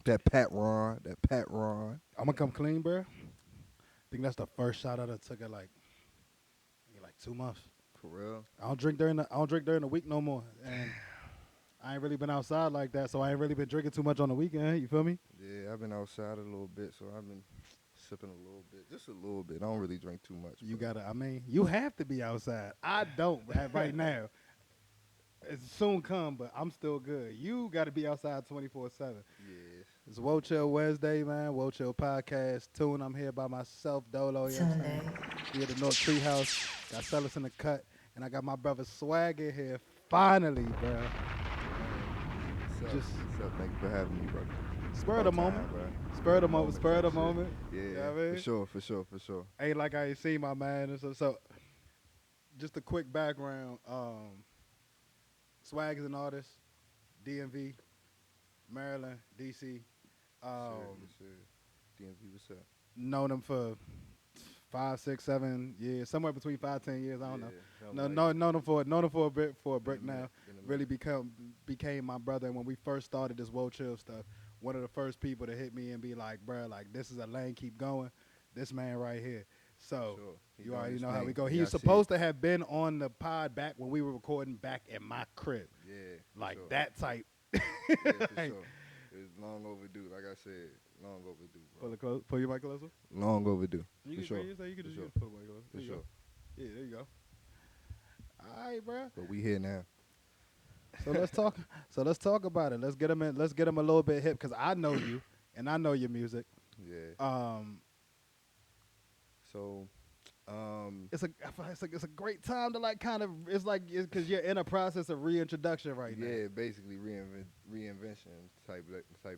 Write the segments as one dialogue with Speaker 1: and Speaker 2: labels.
Speaker 1: That Pat Ron. That Pat Ron.
Speaker 2: I'm gonna come clean, bro. I think that's the first shot I done took in like 2 months.
Speaker 1: For real.
Speaker 2: I don't drink during the week no more, and I ain't really been outside like that, so I ain't really been drinking too much on the weekend. You feel me?
Speaker 1: Yeah, I've been outside a little bit, so I've been sipping a little bit, just a little bit. I don't really drink too much,
Speaker 2: You
Speaker 1: but
Speaker 2: gotta. I mean, you have to be outside. I don't right now. It's soon come, but I'm still good. You got to be outside 24/7.
Speaker 1: yes,
Speaker 2: It's Woah Chill Wednesday, man. Woah Chill podcast. Tune. I'm here by myself, Dolo. You know what I'm saying?
Speaker 3: Sunday.
Speaker 2: We at the North Treehouse. Got Sellers in the cut, and I got my brother Swagger here. Finally, bro.
Speaker 1: what's up?
Speaker 2: Just
Speaker 1: What's up? Thank you for having me, brother.
Speaker 2: spur of the
Speaker 1: About time,
Speaker 2: moment.
Speaker 1: bro.
Speaker 2: Spur of the moment. Spur of
Speaker 1: type
Speaker 2: the
Speaker 1: shit.
Speaker 2: moment.
Speaker 1: Yeah,
Speaker 2: You know what I
Speaker 1: for
Speaker 2: mean?
Speaker 1: sure, for sure, for sure.
Speaker 2: Ain't like I ain't seen my man. And so just a quick background. Swag is an artist. DMV, Maryland, DC.
Speaker 1: Yes, sir. DMV, what's up?
Speaker 2: Known him for 5, 6, 7 years, somewhere between 5, 10 years. I don't know.
Speaker 1: Something
Speaker 2: No,
Speaker 1: like
Speaker 2: no,
Speaker 1: that.
Speaker 2: known him for a bit,
Speaker 1: Been a
Speaker 2: now.
Speaker 1: minute. Been a
Speaker 2: Really
Speaker 1: minute.
Speaker 2: became my brother. And when we first started this Woah Chill stuff, one of the first people to hit me and be like, "Bruh, like this is a lane. Keep going. This man right here." So
Speaker 1: Sure. He
Speaker 2: you
Speaker 1: doing
Speaker 2: already
Speaker 1: his
Speaker 2: know how we
Speaker 1: thing.
Speaker 2: go.
Speaker 1: Yeah, I
Speaker 2: He's
Speaker 1: see it.
Speaker 2: supposed to have been on the pod back when we were recording back in my crib,
Speaker 1: Yeah, for
Speaker 2: like
Speaker 1: sure.
Speaker 2: that type.
Speaker 1: Yeah, for
Speaker 2: Hey,
Speaker 1: sure. It's long overdue. Like I said, long overdue, bro.
Speaker 2: pull your mic closer.
Speaker 1: Long overdue.
Speaker 2: You
Speaker 1: For
Speaker 2: can,
Speaker 1: sure.
Speaker 2: you can
Speaker 1: For
Speaker 2: just
Speaker 1: sure.
Speaker 2: pull the mic closer.
Speaker 1: For
Speaker 2: There you
Speaker 1: sure.
Speaker 2: go. Yeah, there you go. All right, bro.
Speaker 1: But we here now.
Speaker 2: So let's talk. So let's talk about it. Let's get him in. Let's get him a little bit hip because I know you and I know your music.
Speaker 1: Yeah.
Speaker 2: Um,
Speaker 1: So,
Speaker 2: I feel like it's a great time to like kind of. It's like because you're in a process of reintroduction right now.
Speaker 1: yeah, basically reinvention type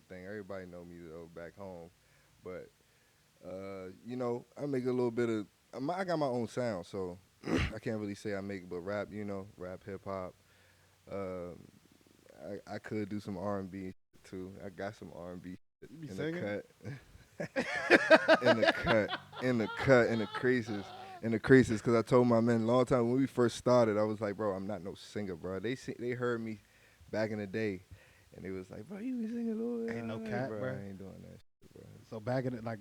Speaker 1: thing. Everybody know me though back home, but I make a little bit of. I got my own sound, so I can't really say I make, but rap, rap, hip hop. Um, I could do some R&B too. I got some R&B
Speaker 2: You be
Speaker 1: in the
Speaker 2: singing.
Speaker 1: cut. in the cut, in the cut, in the creases. Because I told my men a long time when we first started, I was like, bro, I'm not no singer, bro. They heard me back in the day, and they was like, bro, you be singing a little bit.
Speaker 2: Ain't no
Speaker 1: I'm like,
Speaker 2: cat,
Speaker 1: bro,
Speaker 2: bro.
Speaker 1: I ain't doing that shit, bro.
Speaker 2: So back in it, like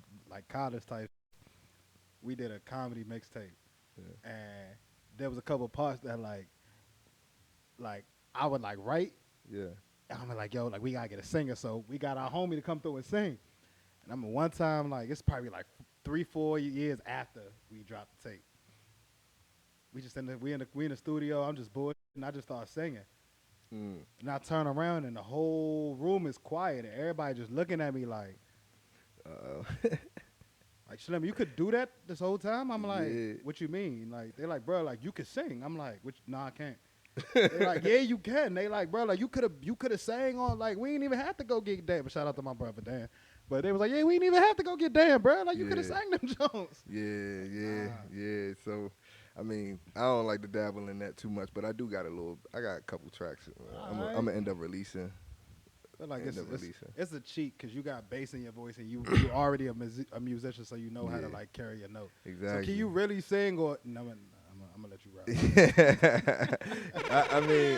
Speaker 2: college type, we did a comedy mixtape,
Speaker 1: Yeah,
Speaker 2: and there was a couple parts that like I would like write.
Speaker 1: yeah.
Speaker 2: And I'm like, yo, like we gotta get a singer, so we got our homie to come through and sing. And I mean, one time, like it's probably like 3, 4 years after we dropped the tape. We just in the studio. I'm just bored, and I just start singing.
Speaker 1: Mm.
Speaker 2: And I turn around, and the whole room is quiet, and everybody just looking at me
Speaker 1: Uh,
Speaker 2: like Slim, you could do that this whole time. I'm like,
Speaker 1: yeah.
Speaker 2: what you mean? Like they're like, bro, like you could sing. I'm like, which? No, I can't. They're like, yeah, you can. They like, bro, like you could have sang on like we ain't even have to go get Dan. But shout out to my brother Dan. But they was like, yeah, we ain't even have to go get Dan, bro. Like you could have
Speaker 1: Yeah.
Speaker 2: sang them Jones.
Speaker 1: Yeah.
Speaker 2: Nah.
Speaker 1: Yeah. So, I mean, I don't like to dabble in that too much, but I do got a little. I got a couple tracks. I'm
Speaker 2: Alright.
Speaker 1: gonna end up releasing.
Speaker 2: But like
Speaker 1: End up releasing.
Speaker 2: it's a cheat because you got bass in your voice and you already a musician, so you know how to
Speaker 1: Yeah.
Speaker 2: like carry a note. So
Speaker 1: Exactly.
Speaker 2: can you really sing or no? I'm gonna let you rap.
Speaker 1: I mean,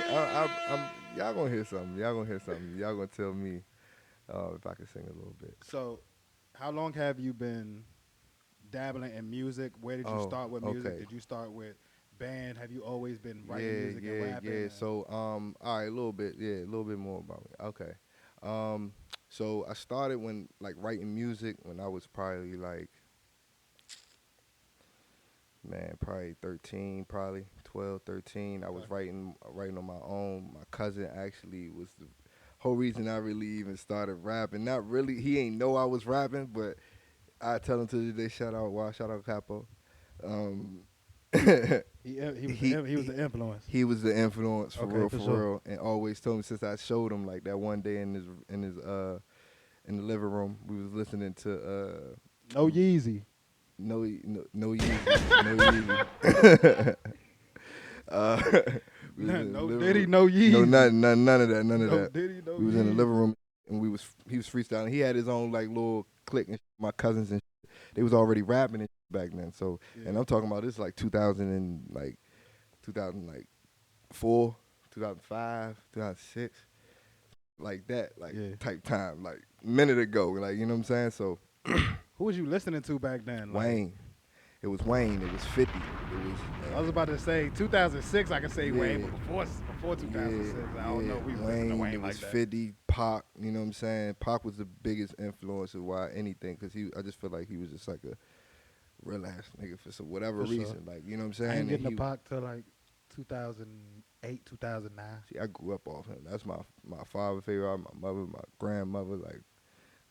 Speaker 1: y'all gonna hear something. Y'all gonna hear something. Y'all gonna tell me if I can sing a little bit.
Speaker 2: So, how long have you been dabbling in music? Where did you
Speaker 1: Oh,
Speaker 2: start with music?
Speaker 1: okay.
Speaker 2: Did you start with band? Have you always been
Speaker 1: Yeah,
Speaker 2: writing music and rapping?
Speaker 1: yeah. So, all right, a little bit. Yeah, a little bit more about me. Okay. Um, so I started when like writing music when I was probably like, man, probably 13, probably 12, 13. I
Speaker 2: Okay.
Speaker 1: was writing on my own. My cousin actually was the whole reason I really even started rapping. Not really, he ain't know I was rapping, but I tell him to this day, shout out Capo. Um,
Speaker 2: He was the influence.
Speaker 1: he was the influence
Speaker 2: Okay,
Speaker 1: for
Speaker 2: for sure.
Speaker 1: real, and always told me since I showed him like that one day in the living room, we was listening to
Speaker 2: No Yeezy.
Speaker 1: no Yeezy, no Yeezy. uh, we was in the
Speaker 2: No
Speaker 1: living
Speaker 2: Diddy,
Speaker 1: room.
Speaker 2: no Yeezy.
Speaker 1: No, none of that, none of
Speaker 2: No
Speaker 1: that.
Speaker 2: Diddy, no
Speaker 1: We was in the
Speaker 2: Yeezy.
Speaker 1: living room and he was freestyling. He had his own like little clique and my cousins and they was already rapping and back then. So
Speaker 2: Yeah.
Speaker 1: and I'm talking about this like 2000 and like 2004, 2005, 2006. like that, like
Speaker 2: Yeah.
Speaker 1: type time, like minute ago, like you know what I'm saying. So
Speaker 2: Who was you listening to back then? Like,
Speaker 1: Wayne, it was Wayne, it was 50, it was
Speaker 2: I was about to say 2006. I can say Wayne,
Speaker 1: yeah,
Speaker 2: but before 2006,
Speaker 1: yeah,
Speaker 2: I don't know
Speaker 1: yeah.
Speaker 2: if we was listening to
Speaker 1: Wayne,
Speaker 2: Wayne
Speaker 1: it was
Speaker 2: like that.
Speaker 1: 50, Pac. You know what I'm saying. Pac was the biggest influence of why anything, because I just feel like he was just like a real ass nigga for some whatever
Speaker 2: For sure.
Speaker 1: reason, like you know what I'm
Speaker 2: I
Speaker 1: saying.
Speaker 2: ain't
Speaker 1: And
Speaker 2: getting the
Speaker 1: he,
Speaker 2: Pac till like 2008, 2009.
Speaker 1: see, I grew up off him. That's my father favorite, my mother, my grandmother, like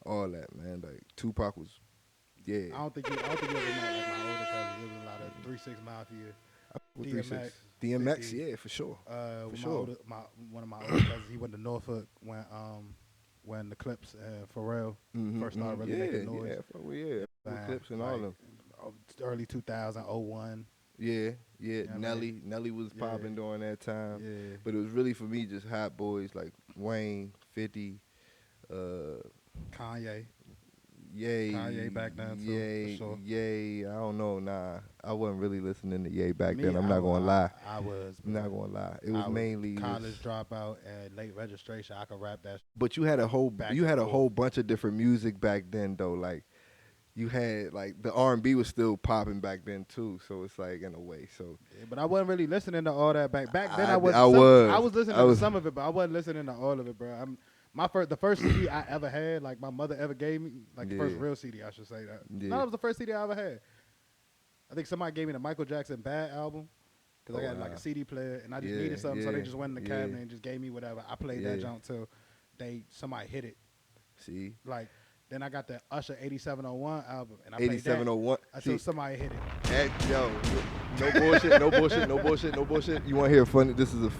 Speaker 1: all that, man. Like Tupac was, yeah.
Speaker 2: I don't think you ever met like my older cousins. There was a lot of 3 6 Mafia,
Speaker 1: With 3 6,
Speaker 2: DMX,
Speaker 1: DMX,
Speaker 2: 50.
Speaker 1: yeah, for sure, for
Speaker 2: With
Speaker 1: sure.
Speaker 2: one of my older cousins, he went to Norfolk when the Clips and Pharrell first started really
Speaker 1: Yeah,
Speaker 2: making noise.
Speaker 1: yeah, yeah. With
Speaker 2: Man,
Speaker 1: clips and all
Speaker 2: like
Speaker 1: them.
Speaker 2: early 2000, 01.
Speaker 1: Yeah, yeah.
Speaker 2: You know what I mean?
Speaker 1: Nelly was
Speaker 2: Yeah,
Speaker 1: popping during that time,
Speaker 2: yeah.
Speaker 1: but it was really for me just hot boys like Wayne, 50, uh,
Speaker 2: Kanye.
Speaker 1: Yay,
Speaker 2: Kanye back then too, for
Speaker 1: Yay,
Speaker 2: sure.
Speaker 1: Yay. I don't know, nah. I wasn't really listening to Yay back
Speaker 2: Me,
Speaker 1: then. I'm not gonna lie.
Speaker 2: I was,
Speaker 1: I'm
Speaker 2: bro.
Speaker 1: not gonna lie. It was
Speaker 2: I was
Speaker 1: mainly
Speaker 2: college
Speaker 1: just,
Speaker 2: dropout and late registration. I could rap that
Speaker 1: but you had a whole
Speaker 2: back
Speaker 1: you
Speaker 2: and
Speaker 1: had a
Speaker 2: forth.
Speaker 1: whole bunch of different music back then though. Like you had like the R&B was still popping back then too. So it's like in a way. So
Speaker 2: Yeah, but I wasn't really listening to all that back then. I
Speaker 1: I
Speaker 2: was
Speaker 1: I
Speaker 2: listening to
Speaker 1: was
Speaker 2: some of it, but I wasn't listening to all of it, bro. The first CD I ever had, like my mother ever gave me, like the first
Speaker 1: yeah,
Speaker 2: real CD, I should say that. No,
Speaker 1: yeah.
Speaker 2: that was the first CD I ever had. I think somebody gave me the Michael Jackson Bad album because
Speaker 1: Oh
Speaker 2: I got like
Speaker 1: wow.
Speaker 2: a CD player and I just
Speaker 1: Yeah,
Speaker 2: needed something, so they
Speaker 1: yeah,
Speaker 2: just went in the
Speaker 1: yeah,
Speaker 2: cabinet and just gave me whatever. I played that
Speaker 1: yeah.
Speaker 2: junk till somebody hit it.
Speaker 1: See,
Speaker 2: Like then I got the Usher 8701 album and I played that
Speaker 1: 8701.
Speaker 2: until
Speaker 1: See,
Speaker 2: somebody hit it.
Speaker 1: yo, no bullshit, no bullshit, no bullshit, no bullshit. You want to hear a funny? This is a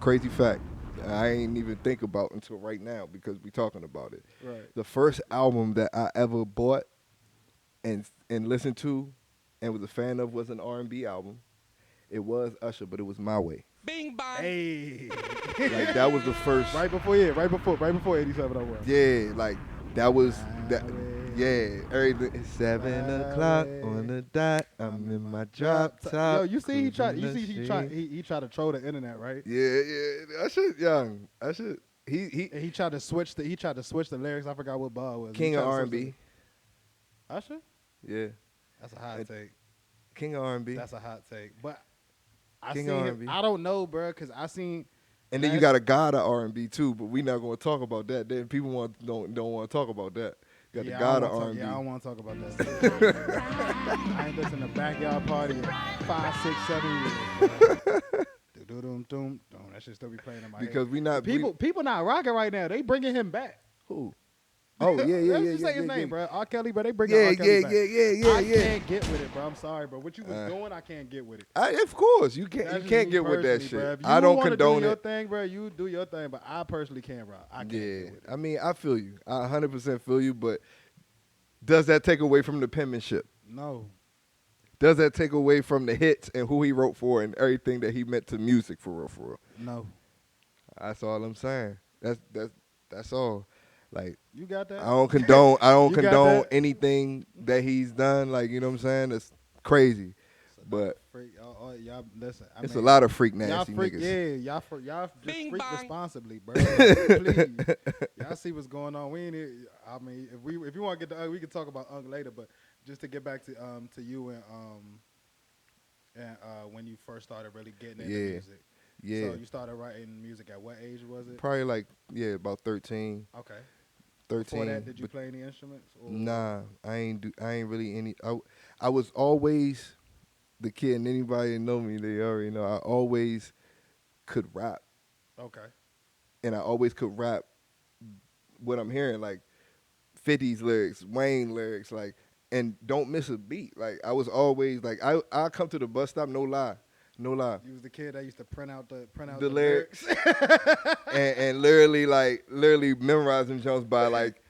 Speaker 1: crazy fact. I ain't even think about until right now because we talking about it.
Speaker 2: Right.
Speaker 1: The first album that I ever bought and listened to and was a fan of was an R&B album. It was Usher, but it was My Way.
Speaker 3: Bing bang.
Speaker 2: Hey.
Speaker 1: Like that was the first.
Speaker 2: right before 8701.
Speaker 1: Yeah, like that was that.
Speaker 2: My way.
Speaker 1: Yeah, everything. It's 7 o'clock
Speaker 2: way.
Speaker 1: on the dot. I'm in my drop top.
Speaker 2: Yo, you see
Speaker 1: cruising the
Speaker 2: he tried to troll the internet, right?
Speaker 1: Yeah, yeah. Usher, young. Usher, he
Speaker 2: And he tried to switch the lyrics. I forgot what bar it was. He
Speaker 1: king of
Speaker 2: tried to switch
Speaker 1: R&B.
Speaker 2: the- Usher?
Speaker 1: Yeah,
Speaker 2: That's a hot take.
Speaker 1: king of R&B.
Speaker 2: That's a hot take. But I
Speaker 1: King
Speaker 2: seen
Speaker 1: of
Speaker 2: him.
Speaker 1: R&B.
Speaker 2: I don't know, bro, because I seen.
Speaker 1: And then you
Speaker 2: last-
Speaker 1: got a god of R&B too, but we not going to talk about that. Then people don't want to talk about that. You got
Speaker 2: Yeah,
Speaker 1: the god of
Speaker 2: I
Speaker 1: R&B.
Speaker 2: don't want to talk about that. I ain't listened to Backyard Party in 5, 6, 7 years. Doom. That shit still be playing in my head.
Speaker 1: Because we not
Speaker 2: People not rocking right now. They bringing him back.
Speaker 1: who? Oh yeah, yeah,
Speaker 2: Let's
Speaker 1: yeah.
Speaker 2: just
Speaker 1: yeah,
Speaker 2: say his
Speaker 1: yeah,
Speaker 2: name,
Speaker 1: yeah.
Speaker 2: bro. R. Kelly, bro. They bringing
Speaker 1: Yeah,
Speaker 2: R. Kelly
Speaker 1: yeah,
Speaker 2: back.
Speaker 1: yeah.
Speaker 2: I can't get with it, bro. I'm sorry, bro. What you was doing, I can't get with it.
Speaker 1: Of course, you can't.
Speaker 2: That's
Speaker 1: You
Speaker 2: just
Speaker 1: can't
Speaker 2: me
Speaker 1: get with that
Speaker 2: personally, bro.
Speaker 1: shit.
Speaker 2: If you
Speaker 1: I don't
Speaker 2: wanna
Speaker 1: condone
Speaker 2: do your
Speaker 1: it.
Speaker 2: thing, bro. You do your thing, but I personally can't rock. I can't
Speaker 1: Yeah,
Speaker 2: get with it.
Speaker 1: I mean, I feel you. I 100% feel you. But does that take away from the penmanship?
Speaker 2: No.
Speaker 1: Does that take away from the hits and who he wrote for and everything that he meant to music for real? For real.
Speaker 2: No.
Speaker 1: That's all I'm saying. That's all. Like
Speaker 2: You got that?
Speaker 1: I don't condone. I don't
Speaker 2: You got
Speaker 1: condone
Speaker 2: that?
Speaker 1: anything that he's done. Like you know what I'm saying? It's crazy. But
Speaker 2: Freak, y'all listen.
Speaker 1: it's a lot of freak
Speaker 2: y'all
Speaker 1: nasty
Speaker 2: freak,
Speaker 1: niggas.
Speaker 2: yeah, y'all just
Speaker 3: Bing
Speaker 2: freak
Speaker 3: bang.
Speaker 2: responsibly, bro. Please, y'all see what's going on. We ain't. I mean, if you want to get to we can talk about Unk later, but just to get back to you and when you first started really getting into
Speaker 1: Yeah.
Speaker 2: music.
Speaker 1: Yeah.
Speaker 2: So you started writing music at what age was it?
Speaker 1: Probably like about 13.
Speaker 2: Okay.
Speaker 1: 13.
Speaker 2: Before that, did you
Speaker 1: but
Speaker 2: play any instruments? Or?
Speaker 1: Nah, I ain't really any. I was always the kid, and anybody that know me, they already know. I always could rap,
Speaker 2: Okay.
Speaker 1: and I always could rap what I'm hearing, like 50's lyrics, Wayne lyrics, like, and don't miss a beat. Like I was always like, I come to the bus stop, no lie.
Speaker 2: You was the kid that used to print out the
Speaker 1: lyrics. and literally memorize them jumps by like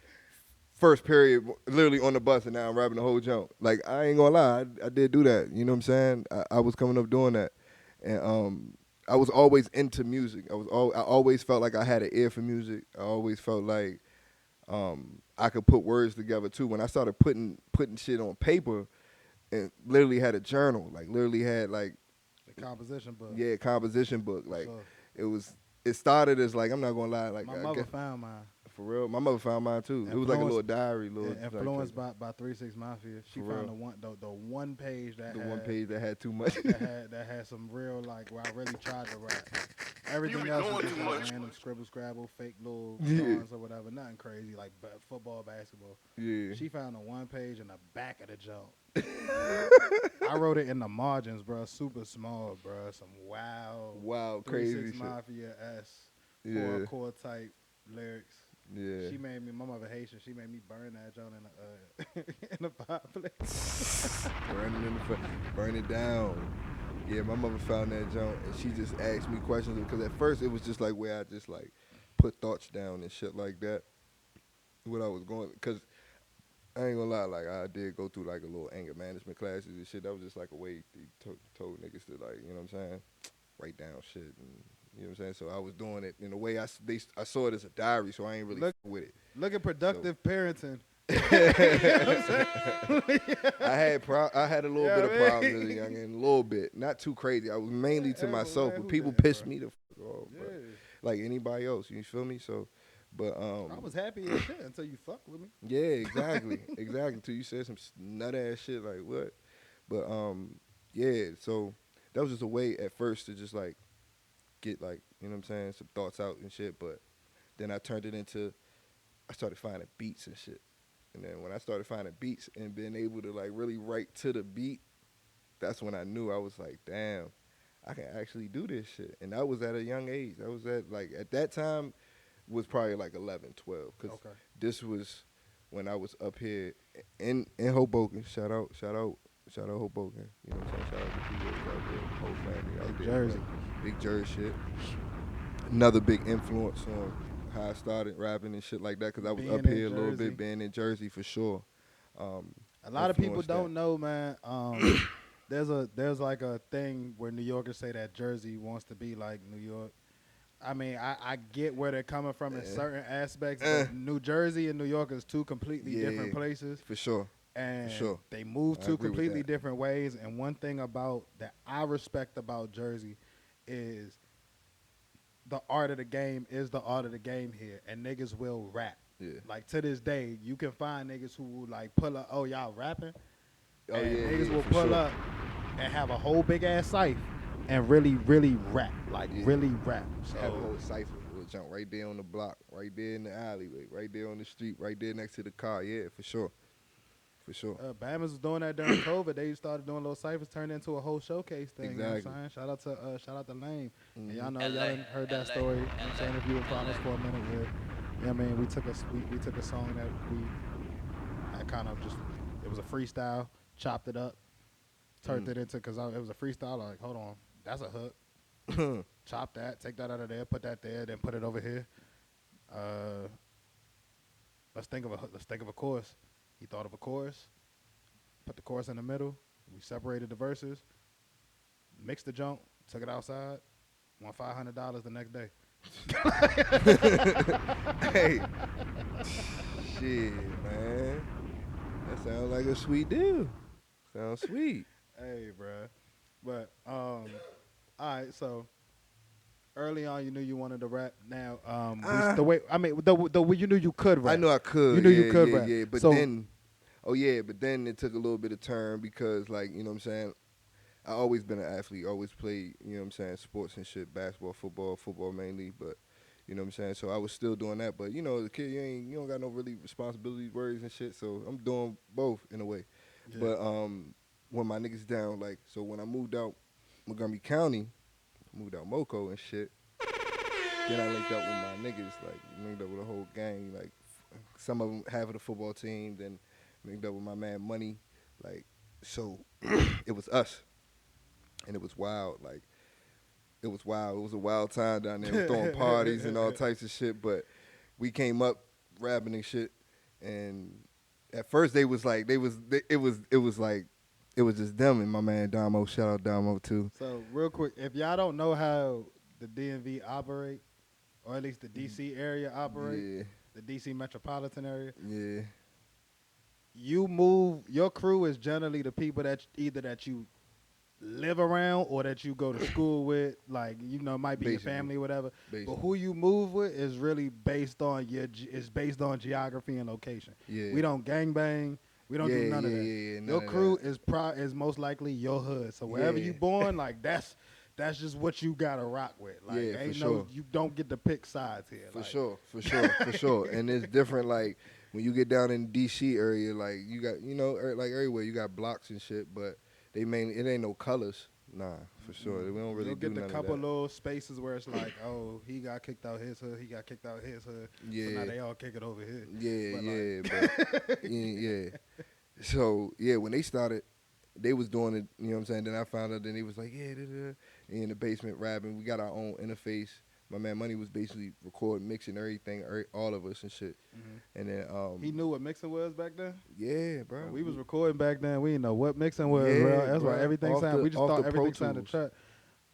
Speaker 1: first period, literally on the bus, and now I'm rapping the whole jump. Like I ain't gonna lie, I did do that. You know what I'm saying? I was coming up doing that, and I was always into music. I always felt like I had an ear for music. I always felt like I could put words together too. When I started putting shit on paper, and literally had a journal, like literally had like
Speaker 2: the composition book.
Speaker 1: composition book, like
Speaker 2: Sure.
Speaker 1: it was it started as like I'm not gonna lie, like
Speaker 2: My
Speaker 1: I
Speaker 2: mother
Speaker 1: guess
Speaker 2: found mine.
Speaker 1: for real. My mother found mine too. It was like a
Speaker 2: Influenced,
Speaker 1: little diary, little
Speaker 2: yeah,
Speaker 1: like
Speaker 2: influenced by 3 6 Mafia. She
Speaker 1: for
Speaker 2: found
Speaker 1: real.
Speaker 2: the one page that
Speaker 1: The one
Speaker 2: had
Speaker 1: page that had too much.
Speaker 2: that had some real like where I really tried to rap. Everything else was just like random scribble scrabble, fake little
Speaker 1: Yeah,
Speaker 2: songs or whatever. Nothing crazy like football, basketball.
Speaker 1: yeah.
Speaker 2: She found the one page in the back of the jump. I wrote it in the margins, bro. Super small, bro. Some wild
Speaker 1: Wow,
Speaker 2: 3 6
Speaker 1: crazy shit.
Speaker 2: Mafia S
Speaker 1: Yeah,
Speaker 2: core type lyrics.
Speaker 1: yeah.
Speaker 2: She made me. My mother Haitian. She made me burn that joint in the in the fireplace.
Speaker 1: Burn it down. Yeah, my mother found that junk and she just asked me questions because at first it was just like where I just like put thoughts down and shit like that. What I was going, cause I ain't gonna lie, like I did go through like a little anger management classes and shit. That was just like a way they told niggas to like, you know what I'm saying, write down shit and you know what I'm saying. So I was doing it in a way I saw it as a diary, so I ain't really
Speaker 2: Look,
Speaker 1: with it.
Speaker 2: look at
Speaker 1: So
Speaker 2: productive parenting.
Speaker 1: I had a little
Speaker 2: Yeah,
Speaker 1: bit of
Speaker 2: I
Speaker 1: problems as a
Speaker 2: mean,
Speaker 1: youngin', a little bit, not too crazy. I was mainly to myself,
Speaker 2: man,
Speaker 1: but
Speaker 2: who
Speaker 1: people
Speaker 2: didn't,
Speaker 1: pissed
Speaker 2: bro?
Speaker 1: me the fuck off, bro.
Speaker 2: Yeah,
Speaker 1: Like anybody else, you feel me? So, but
Speaker 2: I was happy as shit until you fucked with me.
Speaker 1: yeah, exactly, exactly. Until you said some nut ass shit like what? But yeah. So that was just a way at first to just like get like you know what I'm saying some thoughts out and shit. But then I turned it into I started finding beats and shit. And then when I started finding beats and being able to like really write to the beat, that's when I knew I was like, damn, I can actually do this shit. And that was at a young age. I was at like at that time was probably like 11, 12 because
Speaker 2: Okay.
Speaker 1: this was when I was up here in Hoboken. Shout out Hoboken. You know what I'm saying? Shout out the PJs out there, whole family out
Speaker 2: Big
Speaker 1: there.
Speaker 2: Jersey.
Speaker 1: But big Jersey shit. Another big influence on how I started rapping and shit like that because I was
Speaker 2: Being
Speaker 1: up
Speaker 2: in
Speaker 1: here a little
Speaker 2: Jersey.
Speaker 1: bit, being in Jersey for sure.
Speaker 2: A lot of people
Speaker 1: Influenced that.
Speaker 2: don't know, man. There's like a thing where New Yorkers say that Jersey wants to be like New York. I mean, I get where they're coming from in certain aspects,
Speaker 1: Eh.
Speaker 2: but New Jersey and New York is two completely different
Speaker 1: Yeah,
Speaker 2: places,
Speaker 1: for sure.
Speaker 2: and
Speaker 1: Sure.
Speaker 2: they move
Speaker 1: I
Speaker 2: two
Speaker 1: agree with
Speaker 2: completely
Speaker 1: that.
Speaker 2: different ways. And one thing about that I respect about Jersey is the art of the game is the art of the game here, and niggas will rap.
Speaker 1: Yeah.
Speaker 2: Like to this day, you can find niggas who will like pull up, oh y'all rapping,
Speaker 1: Oh
Speaker 2: and
Speaker 1: yeah,
Speaker 2: niggas
Speaker 1: yeah,
Speaker 2: will
Speaker 1: for
Speaker 2: pull
Speaker 1: sure.
Speaker 2: up and have a whole big ass cipher and really rap, like
Speaker 1: Yeah.
Speaker 2: really rap.
Speaker 1: Have a
Speaker 2: So
Speaker 1: whole cipher with jump right there on the block, right there in the alleyway, right there on the street, right there next to the car. Yeah, for sure. For sure.
Speaker 2: Bama's was doing that during COVID. They started doing little ciphers, turned into a whole showcase thing.
Speaker 1: Exactly.
Speaker 2: You know what I'm saying? Shout out to Lane. And y'all
Speaker 1: Mm-hmm.
Speaker 2: know y'all done heard that story. You know what I'm saying? If you were following us for a minute with, you know what I mean, we took a song that I kind of just it was a freestyle, chopped it up, turned it into because it was a freestyle. Like, hold on, that's a hook. Chop that, take that out of there, put that there, then put it over here. Let's think of a chorus. He thought of a chorus, put the chorus in the middle. We separated the verses, mixed the junk, took it outside, won $500 the next day.
Speaker 1: Hey, shit, man. That sounds like a sweet deal. Sounds sweet.
Speaker 2: Hey, bruh. But all right, so early on, you knew you wanted to rap. Now,
Speaker 1: Ah.
Speaker 2: the way I mean, the way you knew you could rap.
Speaker 1: I knew I could.
Speaker 2: You knew you
Speaker 1: Yeah,
Speaker 2: could
Speaker 1: yeah,
Speaker 2: rap.
Speaker 1: yeah. But
Speaker 2: So
Speaker 1: then, oh yeah, but then it took a little bit of turn because, like, you know what I'm saying. I always been an athlete. Always played, you know what I'm saying, sports and shit, basketball, football mainly. But you know what I'm saying. So I was still doing that. But you know, the kid, you don't got no really responsibilities, worries and shit. So I'm doing both in a way.
Speaker 2: yeah.
Speaker 1: But when my niggas down, like, so when I moved out Montgomery County, moved out Moco and shit. Then I linked up with my niggas, like linked up with a whole gang, like some of them half of the football team. Then linked up with my man Money, like so. It was us, and it was wild. Like it was wild. It was a wild time down there. We were throwing parties and all types of shit. But we came up rapping and shit, and at first it was like it was just them and my man Damo. Shout out Damo too.
Speaker 2: So real quick, if y'all don't know how the DMV operate, or at least the DC area operate,
Speaker 1: Yeah,
Speaker 2: the DC metropolitan area,
Speaker 1: yeah,
Speaker 2: you move. Your crew is generally the people that either that you live around or that you go to school with, like might be your
Speaker 1: Basically,
Speaker 2: family or whatever. But
Speaker 1: basically.
Speaker 2: who you move with is really based on is based on geography and location.
Speaker 1: Yeah.
Speaker 2: We don't gangbang. We don't
Speaker 1: Yeah,
Speaker 2: do none
Speaker 1: yeah,
Speaker 2: of that.
Speaker 1: yeah, yeah.
Speaker 2: Your
Speaker 1: None of
Speaker 2: crew
Speaker 1: that.
Speaker 2: is most likely your hood. So wherever you
Speaker 1: Yeah.
Speaker 2: born, like that's just what you gotta rock with. Like
Speaker 1: Yeah, for
Speaker 2: ain't no
Speaker 1: sure.
Speaker 2: you don't get to pick sides here.
Speaker 1: For
Speaker 2: Like
Speaker 1: sure, for sure, for sure. And it's different. Like when you get down in DC area, like you got, like everywhere you got blocks and shit, but it ain't no colors. Nah, for sure. We don't really
Speaker 2: you'll
Speaker 1: do
Speaker 2: get the
Speaker 1: none of
Speaker 2: couple
Speaker 1: that.
Speaker 2: little spaces where it's like, oh, he got kicked out his hood, he got kicked out his hood. So now
Speaker 1: Yeah,
Speaker 2: they all kick it over here.
Speaker 1: yeah,
Speaker 2: But
Speaker 1: yeah, but yeah. So yeah, when they started, they was doing it. You know what I'm saying? Then I found out. Then he was like, yeah, da, da, da. In the basement rapping. We got our own interface. My man Money was basically recording, mixing everything, all of us and shit. And then
Speaker 2: he knew what mixing was back then.
Speaker 1: yeah,
Speaker 2: When
Speaker 1: bro.
Speaker 2: we was recording back then, we didn't know what mixing was, bro.
Speaker 1: Yeah,
Speaker 2: That's why
Speaker 1: bro.
Speaker 2: everything
Speaker 1: Off
Speaker 2: sounded.
Speaker 1: the
Speaker 2: We just
Speaker 1: off
Speaker 2: thought
Speaker 1: the Pro
Speaker 2: everything sounded
Speaker 1: Tools.
Speaker 2: trash.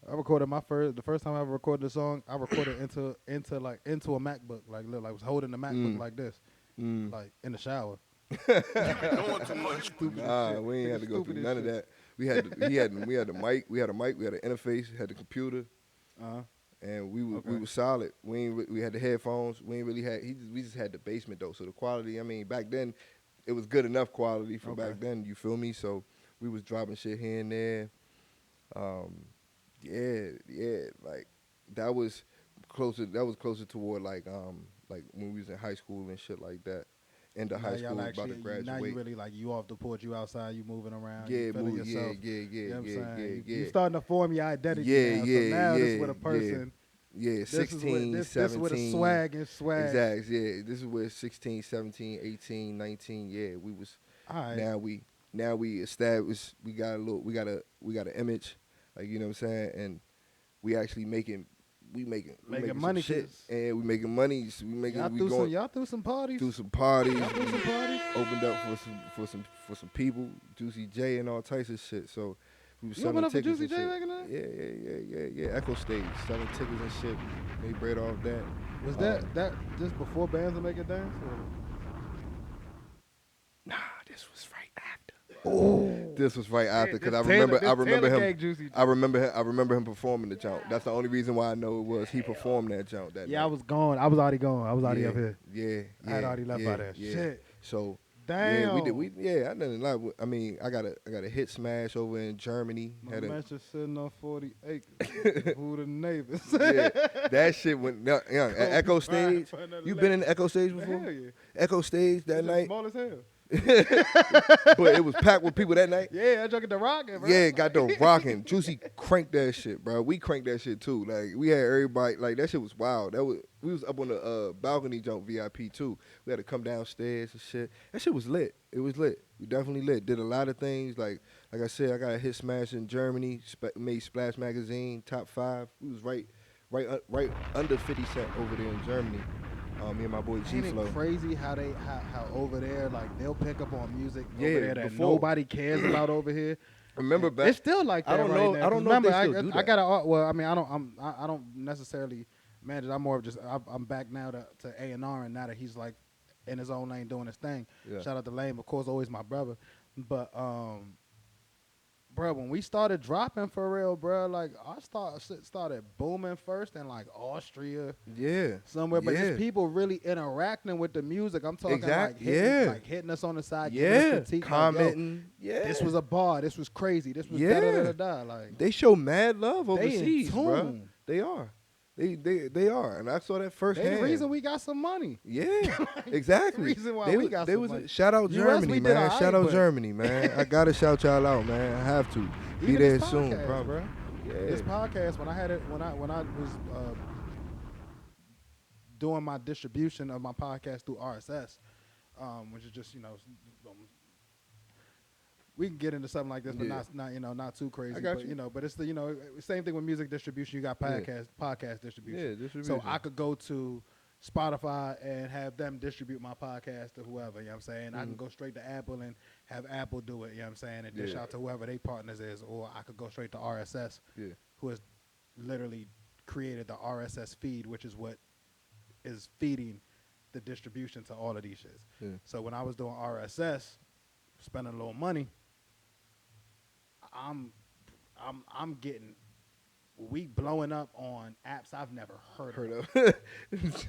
Speaker 2: I recorded the first time I ever recorded a song. I recorded into a MacBook, like look, like was holding the MacBook like this,
Speaker 1: Mm.
Speaker 2: like in the shower.
Speaker 3: Doing too much.
Speaker 2: Stupid as
Speaker 1: Nah,
Speaker 2: shit.
Speaker 1: we ain't
Speaker 2: Nigga
Speaker 1: had to go through
Speaker 2: stupid as
Speaker 1: none of
Speaker 2: shit.
Speaker 1: that. We had a mic, we had an interface, had the computer,
Speaker 2: Uh-huh.
Speaker 1: and we
Speaker 2: Okay.
Speaker 1: was solid. We had the headphones. We ain't really had. We just had the basement though. So the quality, I mean, back then, it was good enough quality for
Speaker 2: Okay.
Speaker 1: back then. You feel me? So we was dropping shit here and there. Yeah, like that was closer. That was closer toward like when we was in high school and shit like that. End of
Speaker 2: Now
Speaker 1: high
Speaker 2: y'all
Speaker 1: school, about
Speaker 2: actually
Speaker 1: to
Speaker 2: now you
Speaker 1: graduate.
Speaker 2: really like you off the porch, you outside, you moving around,
Speaker 1: Yeah,
Speaker 2: you feeling
Speaker 1: move,
Speaker 2: yourself.
Speaker 1: yeah,
Speaker 2: You know what I'm saying? You
Speaker 1: yeah.
Speaker 2: starting to form your identity
Speaker 1: Yeah,
Speaker 2: now. So
Speaker 1: yeah,
Speaker 2: now this is
Speaker 1: yeah,
Speaker 2: with a
Speaker 1: yeah.
Speaker 2: person.
Speaker 1: Yeah,
Speaker 2: This is
Speaker 1: 16,
Speaker 2: with
Speaker 1: 17.
Speaker 2: this with a swag and swag.
Speaker 1: Exactly, yeah. This is where 16, 17, 18, 19, yeah, we was
Speaker 2: All right.
Speaker 1: now we established we got an image, like you know what I'm saying, and we actually making
Speaker 2: Making
Speaker 1: some
Speaker 2: money,
Speaker 1: shit,
Speaker 2: kids.
Speaker 1: and we making money, so
Speaker 2: Y'all threw some parties.
Speaker 1: through some parties,
Speaker 2: Y'all threw some parties.
Speaker 1: opened up for some people, Juicy J and all types of shit. So we was
Speaker 2: You
Speaker 1: selling
Speaker 2: opened up for
Speaker 1: tickets
Speaker 2: Juicy
Speaker 1: and
Speaker 2: J
Speaker 1: shit.
Speaker 2: back in the
Speaker 1: Yeah. Echo Stage, selling tickets and shit. Made bread off that.
Speaker 2: Was that just before bands would make it dance? Or?
Speaker 1: Nah, this was right after. Oh, this was right after because I remember him.
Speaker 2: Juicy J.
Speaker 1: I remember him performing the jump. That's the only reason why I know it was he performed that jump that
Speaker 2: Yeah,
Speaker 1: night.
Speaker 2: I was gone. I was already gone. I was already up here.
Speaker 1: Yeah,
Speaker 2: I had already left by then. Shit.
Speaker 1: So
Speaker 2: Damn.
Speaker 1: yeah, we did. I done a lot. I mean, I got a hit smash over in Germany.
Speaker 2: My
Speaker 1: Had a,
Speaker 2: mansion sitting on 40 acres. Who the neighbors?
Speaker 1: yeah, that shit went young at Echo Stage. You been in the Echo Stage before?
Speaker 2: Hell yeah.
Speaker 1: Echo Stage that
Speaker 2: It's just
Speaker 1: night,
Speaker 2: small as hell.
Speaker 1: but it was packed with people that night.
Speaker 2: Yeah, I drunk at the Rocket, bro.
Speaker 1: Yeah, got the rocking. Juicy cranked that shit, bro. We cranked that shit too. Like we had everybody. Like that shit was wild. We was up on the balcony jump VIP too. We had to come downstairs and shit. That shit was lit. It was lit. We definitely lit. Did a lot of things. Like I said, I got a hit smash in Germany. Made Splash Magazine top 5. We was right under 50 Cent over there in Germany. Me and my boy G
Speaker 2: Ain't it
Speaker 1: Flow.
Speaker 2: crazy how how over there, like, they'll pick up on music
Speaker 1: Yeah,
Speaker 2: over there that
Speaker 1: before.
Speaker 2: nobody cares about over here.
Speaker 1: Remember back?
Speaker 2: It's still like that.
Speaker 1: I don't
Speaker 2: right
Speaker 1: know.
Speaker 2: now,
Speaker 1: I don't
Speaker 2: 'cause
Speaker 1: know if
Speaker 2: remember,
Speaker 1: they still do
Speaker 2: I
Speaker 1: that.
Speaker 2: got a well. I mean, I don't necessarily manage it. I'm more of just I'm back now to A&R, and now that he's like in his own lane doing his thing.
Speaker 1: Yeah.
Speaker 2: Shout out to Lame, of course, always my brother. But bro, when we started dropping for real, bro, like I started booming first in like Austria.
Speaker 1: Yeah.
Speaker 2: Somewhere, but
Speaker 1: yeah.
Speaker 2: just people really interacting with the music. I'm talking like hitting us on the side, giving us critique,
Speaker 1: commenting.
Speaker 2: Like, yo, this was a bar. This was crazy. This was da. Like
Speaker 1: They show mad love
Speaker 2: they in
Speaker 1: overseas, bro.
Speaker 2: tune.
Speaker 1: They are. They are, and I saw that firsthand.
Speaker 2: They the reason we got some money.
Speaker 1: Yeah, exactly.
Speaker 2: The reason why
Speaker 1: they
Speaker 2: we
Speaker 1: was,
Speaker 2: got
Speaker 1: they
Speaker 2: some
Speaker 1: was
Speaker 2: money.
Speaker 1: shout out
Speaker 2: US,
Speaker 1: Germany,
Speaker 2: we did
Speaker 1: man.
Speaker 2: alright,
Speaker 1: Shout out
Speaker 2: but-
Speaker 1: Germany, man. I gotta shout y'all out, man. I have to be
Speaker 2: Even
Speaker 1: there
Speaker 2: this
Speaker 1: soon,
Speaker 2: podcast,
Speaker 1: probably.
Speaker 2: bro.
Speaker 1: Yeah.
Speaker 2: This podcast, when I was doing my distribution of my podcast through RSS, which is just we can get into something like this, but
Speaker 1: Yeah.
Speaker 2: not too crazy.
Speaker 1: I got
Speaker 2: but
Speaker 1: you.
Speaker 2: but it's the same thing with music distribution. You got podcast distribution.
Speaker 1: Yeah, distribution.
Speaker 2: So I could go to Spotify and have them distribute my podcast to whoever, you know what I'm saying? I can go straight to Apple and have Apple do it, you know what I'm saying, and dish
Speaker 1: Yeah.
Speaker 2: out to whoever they partners is, or I could go straight to RSS,
Speaker 1: Yeah.
Speaker 2: who has literally created the RSS feed, which is what is feeding the distribution to all of these shits.
Speaker 1: Yeah.
Speaker 2: So when I was doing RSS, spending a little money, I'm getting we blowing up on apps I've never heard
Speaker 1: Heard
Speaker 2: of.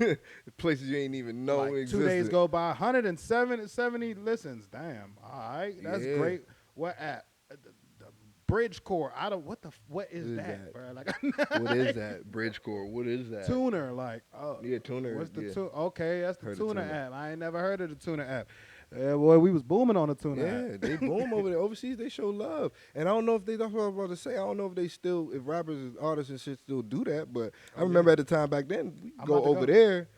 Speaker 1: of places you ain't even know
Speaker 2: Like
Speaker 1: existed.
Speaker 2: 2 days go by, 170 listens. Damn, all right, that's
Speaker 1: Yeah.
Speaker 2: great. What app? The Bridge Core. I don't. What is
Speaker 1: What is
Speaker 2: that,
Speaker 1: that?
Speaker 2: bro? Like,
Speaker 1: What is that? Bridgecore. What is that?
Speaker 2: Tuner? Like, oh,
Speaker 1: Yeah, Tuner.
Speaker 2: what's the
Speaker 1: yeah.
Speaker 2: tuner? Okay, that's the
Speaker 1: Heard of
Speaker 2: Tuner
Speaker 1: Tuner.
Speaker 2: app. I ain't never heard of the Tuner app. Boy, we was booming on the Tuner app.
Speaker 1: Yeah, they boom over there. Overseas, they show love. And I don't know if they, that's what I was about to say. I don't know if they still, if rappers and artists and shit still do that. But I
Speaker 2: Oh,
Speaker 1: remember
Speaker 2: yeah.
Speaker 1: at the time back then, we
Speaker 2: I'm
Speaker 1: go
Speaker 2: about to
Speaker 1: over
Speaker 2: go.
Speaker 1: there,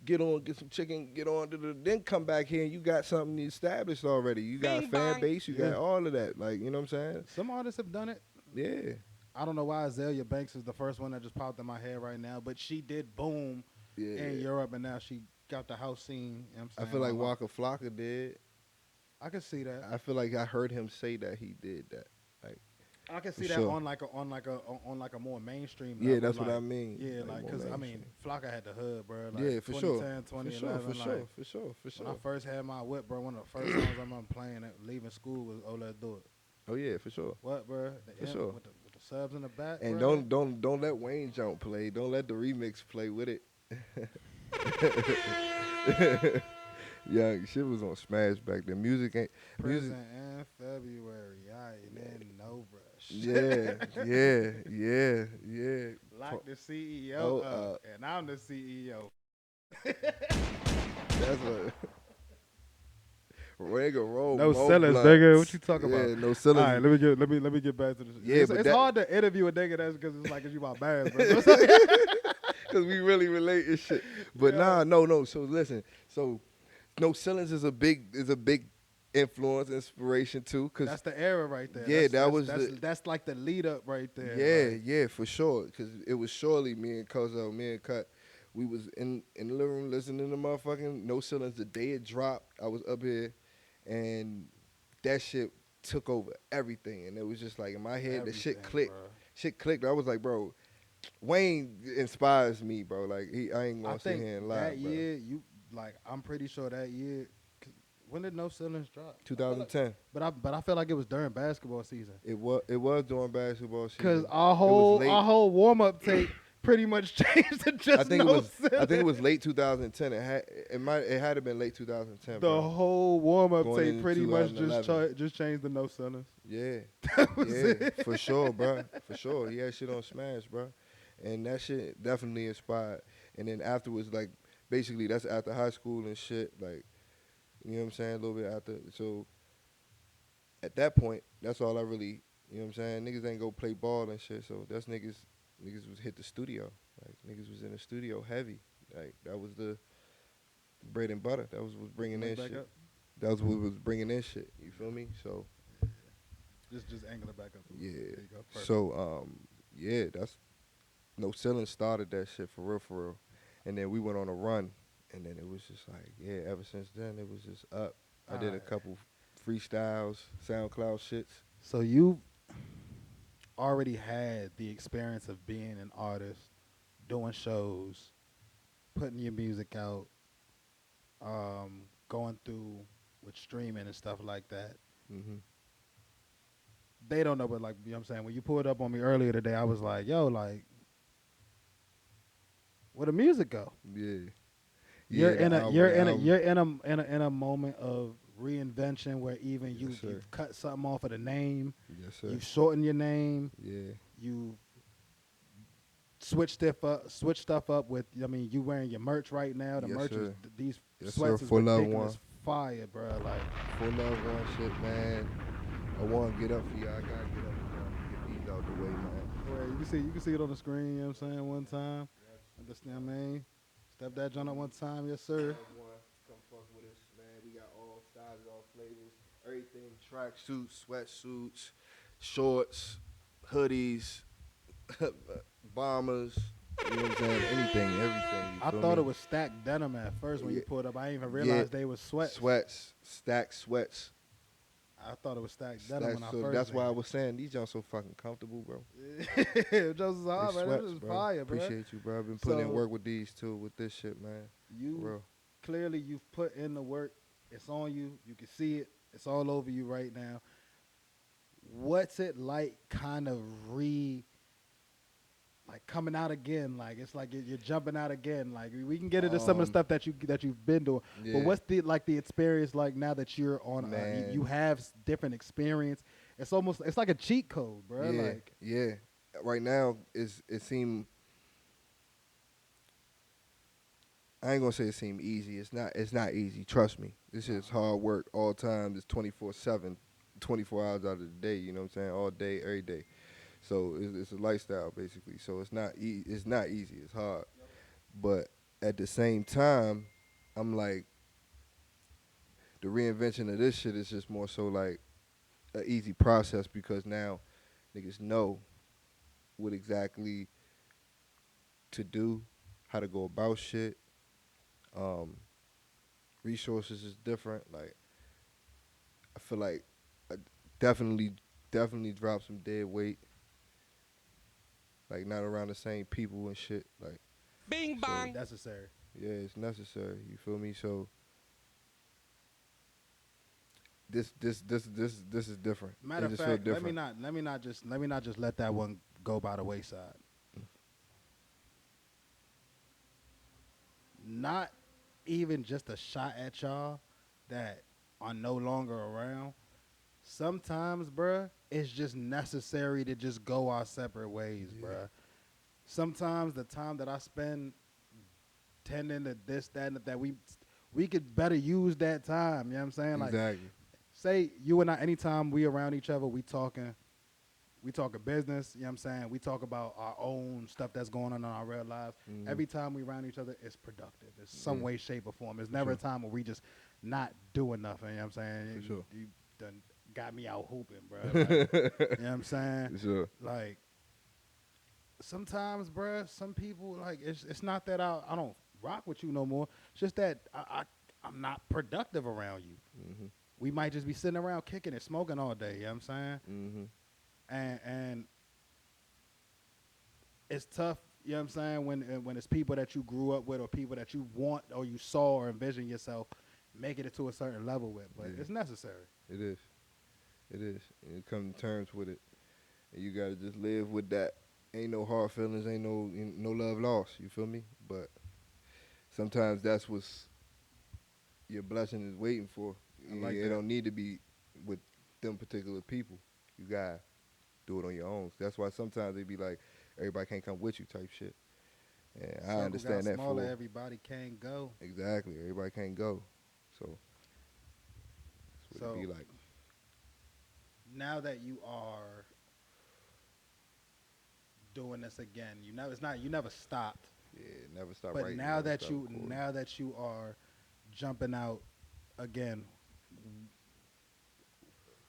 Speaker 1: get on, get some chicken, get on, then come back here and you got something established already. You got a fan base, you
Speaker 2: Yeah.
Speaker 1: got all of that. Like, you know what I'm saying?
Speaker 2: Some artists have done it.
Speaker 1: Yeah.
Speaker 2: I don't know why Azalea Banks is the first one that just popped in my head right now, but she did boom
Speaker 1: Yeah.
Speaker 2: in Europe, and now she got the house scene. You know what
Speaker 1: I
Speaker 2: I'm
Speaker 1: feel like
Speaker 2: saying?
Speaker 1: Waka Flocka did.
Speaker 2: I can see that.
Speaker 1: I feel like I heard him say that he did that. Like,
Speaker 2: I can
Speaker 1: For
Speaker 2: see that
Speaker 1: sure.
Speaker 2: on like a more mainstream
Speaker 1: yeah,
Speaker 2: level.
Speaker 1: that's what
Speaker 2: like,
Speaker 1: I mean.
Speaker 2: Yeah, like
Speaker 1: more
Speaker 2: because I mean,
Speaker 1: mainstream.
Speaker 2: Flocka had the hood, bro. Like
Speaker 1: Yeah, for sure.
Speaker 2: 2010,
Speaker 1: For
Speaker 2: 2011.
Speaker 1: sure, for
Speaker 2: like,
Speaker 1: sure, for sure, for sure.
Speaker 2: When I first had my whip, bro, one of the first songs I remember playing at leaving school was "Oh Let's Do It."
Speaker 1: Oh yeah, for sure.
Speaker 2: What, bro?
Speaker 1: For sure.
Speaker 2: With the subs in the back.
Speaker 1: And
Speaker 2: bro.
Speaker 1: don't let Wayne Jump play. Don't let the remix play with it. Yeah, shit was on Smash back then. Music ain't music.
Speaker 2: Present in February, I ain't in no rush.
Speaker 1: Yeah.
Speaker 2: Lock the CEO
Speaker 1: Oh,
Speaker 2: up, and I'm the CEO.
Speaker 1: That's a Rega roll.
Speaker 2: No
Speaker 1: more
Speaker 2: sellers,
Speaker 1: blunts.
Speaker 2: nigga. What you talking
Speaker 1: Yeah,
Speaker 2: about?
Speaker 1: no
Speaker 2: All
Speaker 1: sellers.
Speaker 2: right, let me get back to this.
Speaker 1: Yeah,
Speaker 2: it's,
Speaker 1: but
Speaker 2: it's
Speaker 1: that-
Speaker 2: hard to interview a nigga that's because it's like you my bass, bro.
Speaker 1: Cause we really relate and shit. But
Speaker 2: Yeah.
Speaker 1: no. So listen. So no ceilings is a big influence, inspiration too. Cause
Speaker 2: That's the era right there.
Speaker 1: Yeah,
Speaker 2: that's, that's like the lead up right there. like,
Speaker 1: yeah, for sure. Cause it was surely me and Cuzzo, me and Cut. We was in the living room listening to motherfucking No Ceilings the day it dropped. I was up here, and that shit took over everything. And it was just like in my head, the shit
Speaker 2: everything,
Speaker 1: clicked.
Speaker 2: bro.
Speaker 1: Shit clicked. I was like, bro, Wayne inspires me, bro. Like I ain't
Speaker 2: I
Speaker 1: gonna sit
Speaker 2: think
Speaker 1: here and lie,
Speaker 2: that
Speaker 1: bro.
Speaker 2: year, I'm pretty sure that year. 'Cause when did No Ceilings drop?
Speaker 1: 2010.
Speaker 2: But I feel like it was during basketball season.
Speaker 1: It was during basketball season.
Speaker 2: Cause
Speaker 1: late.
Speaker 2: our whole warm up tape pretty much changed to just
Speaker 1: I think
Speaker 2: No
Speaker 1: it was. I think it
Speaker 2: Ceilings.
Speaker 1: was late 2010. It had to been late 2010.
Speaker 2: The
Speaker 1: bro.
Speaker 2: whole warm up
Speaker 1: Going
Speaker 2: tape
Speaker 1: into
Speaker 2: pretty much
Speaker 1: 2011.
Speaker 2: just changed to No Ceilings.
Speaker 1: Yeah,
Speaker 2: That was
Speaker 1: yeah,
Speaker 2: it.
Speaker 1: for sure, bro. For sure, he had shit on Smash, bro, and that shit definitely inspired. And then afterwards, like basically, that's after high school and shit. Like, you know what I'm saying? A little bit after. So at that point, that's all I really. You know what I'm saying? Niggas ain't go play ball and shit. So that's niggas. Niggas was hit the studio. Like niggas was in the studio heavy. Like that was the bread and butter. That was bringing in
Speaker 2: Back
Speaker 1: shit.
Speaker 2: up.
Speaker 1: That was what was bringing in shit. You feel me? So
Speaker 2: Just angle it back up.
Speaker 1: yeah.
Speaker 2: There you go. Perfect.
Speaker 1: So yeah, that's No Ceiling started that shit for real. And then we went on a run, and then it was just like yeah. Ever since then, it was just up. I did a
Speaker 2: Alright.
Speaker 1: couple freestyles, SoundCloud shits.
Speaker 2: So you already had the experience of being an artist, doing shows, putting your music out, going through with streaming and stuff like that.
Speaker 1: Mm-hmm.
Speaker 2: They don't know, but like you know what I'm saying, when you pulled up on me earlier today, I was like, yo, like, where the music go?
Speaker 1: Yeah.
Speaker 2: You're
Speaker 1: Yeah,
Speaker 2: in
Speaker 1: the
Speaker 2: a
Speaker 1: album,
Speaker 2: you're
Speaker 1: the
Speaker 2: in a
Speaker 1: album.
Speaker 2: you're in a moment of reinvention where even
Speaker 1: Yes, sir.
Speaker 2: you've cut something off of the name,
Speaker 1: Yes, sir.
Speaker 2: you've shortened your name,
Speaker 1: Yeah.
Speaker 2: you switch stuff up with. I mean, you wearing your merch right now. The
Speaker 1: Yes,
Speaker 2: merch is
Speaker 1: sir.
Speaker 2: these
Speaker 1: Yes,
Speaker 2: sweats
Speaker 1: sir.
Speaker 2: is
Speaker 1: For Love
Speaker 2: ridiculous,
Speaker 1: One.
Speaker 2: fire, bro. Like
Speaker 1: For Love One shit, man. I want to get up for y'all. I gotta get up for y'all. Get these out the way, man.
Speaker 2: where you can see it on the screen. You know what I'm saying? One time, understand what I mean? Step that joint up one time, yes sir.
Speaker 1: Love One, come fuck with us, man. We got all styles, all flavors, everything. Track suits, sweatsuits, shorts, hoodies, bombers. You know what I'm saying? Anything, everything. You
Speaker 2: I
Speaker 1: feel
Speaker 2: thought
Speaker 1: me?
Speaker 2: it was stacked denim at first when you
Speaker 1: Yeah.
Speaker 2: pulled up. I didn't even
Speaker 1: Yeah.
Speaker 2: realize they was sweats.
Speaker 1: Sweats, stacked sweats.
Speaker 2: I thought it was stacked denim when I
Speaker 1: So
Speaker 2: first.
Speaker 1: that's why I was saying these y'all so fucking comfortable, bro.
Speaker 2: Just hard,
Speaker 1: They
Speaker 2: man.
Speaker 1: sweats,
Speaker 2: This is
Speaker 1: bro.
Speaker 2: fire, bro.
Speaker 1: Appreciate you, bro. I've been putting in
Speaker 2: So-
Speaker 1: work with these too, with this shit, man. For
Speaker 2: You
Speaker 1: real.
Speaker 2: clearly you've put in the work. It's on you. You can see it. It's all over you right now. what's it like kind of like coming out again? Like it's like you're jumping out again. Like we can get into some of the
Speaker 1: Um,
Speaker 2: stuff that you've been doing, but
Speaker 1: yeah,
Speaker 2: what's the experience like now that you're on? You
Speaker 1: man.
Speaker 2: have different experience. It's like a cheat code, bro.
Speaker 1: Yeah,
Speaker 2: Like
Speaker 1: yeah. Right now, it seem I ain't gonna say it seem easy. It's not. It's not easy. Trust me. This is hard work all time. It's 24/7, 24 hours out of the day. You know what I'm saying? All day, every day. So it's a lifestyle basically. So it's not. It's not easy. It's hard. But at the same time, I'm like the reinvention of this shit is just more so like an easy process because now niggas know what exactly to do, how to go about shit. Um, Resources is different. Like I feel like I definitely definitely dropped some dead weight. Like not around the same people and shit. Like
Speaker 3: Bing
Speaker 1: so
Speaker 3: bang.
Speaker 2: necessary.
Speaker 1: yeah, it's necessary. You feel me? So this is different.
Speaker 2: Matter
Speaker 1: It
Speaker 2: of
Speaker 1: just feel
Speaker 2: fact,
Speaker 1: different.
Speaker 2: let me not just let that one go by the wayside. Not even just a shot at y'all that are no longer around. Sometimes, bruh, it's just necessary to just go our separate ways,
Speaker 1: Yeah.
Speaker 2: bruh. Sometimes the time that I spend tending to this, that, and that we could better use that time. You know what I'm saying? Like,
Speaker 1: Exactly.
Speaker 2: say you and I, anytime we around each other, we talking business, you know what I'm saying? We talk about our own stuff that's going on in our real lives.
Speaker 1: Mhm.
Speaker 2: Every time we around each other, it's productive. It's some
Speaker 1: Yeah.
Speaker 2: way, shape, or form. There's
Speaker 1: For
Speaker 2: never a
Speaker 1: sure.
Speaker 2: time where we just not doing nothing, you know what I'm saying?
Speaker 1: For sure.
Speaker 2: You done got me out hooping, bro. Like, you know what I'm saying?
Speaker 1: For sure.
Speaker 2: Like, sometimes, bruh, some people, like, it's not that I don't rock with you no more. It's just that I'm not productive around you.
Speaker 1: Mhm.
Speaker 2: We might just be sitting around kicking it, smoking all day, you know what I'm saying?
Speaker 1: Mhm.
Speaker 2: And it's tough, you know what I'm saying, when it's people that you grew up with or people that you want or you saw or envision yourself making it to a certain level with. But
Speaker 1: Yeah.
Speaker 2: it's necessary.
Speaker 1: It is. It is. And you come to terms with it, and you gotta just live with that. Ain't no hard feelings. Ain't no love lost. You feel me? But sometimes that's what's your blessing is waiting for.
Speaker 2: I like
Speaker 1: It
Speaker 2: that.
Speaker 1: don't need to be with them particular people. You gotta do it on your own. That's why sometimes they be like, everybody can't come with you type shit. And I
Speaker 2: Circle got
Speaker 1: understand that
Speaker 2: smaller,
Speaker 1: for
Speaker 2: everybody can't go.
Speaker 1: exactly. Everybody can't go. So that's what it
Speaker 2: So
Speaker 1: be like.
Speaker 2: now that you are doing this again, you never stopped.
Speaker 1: Yeah, never stop
Speaker 2: But
Speaker 1: writing.
Speaker 2: now
Speaker 1: Never
Speaker 2: that
Speaker 1: stop
Speaker 2: you
Speaker 1: recording.
Speaker 2: now that you are jumping out again,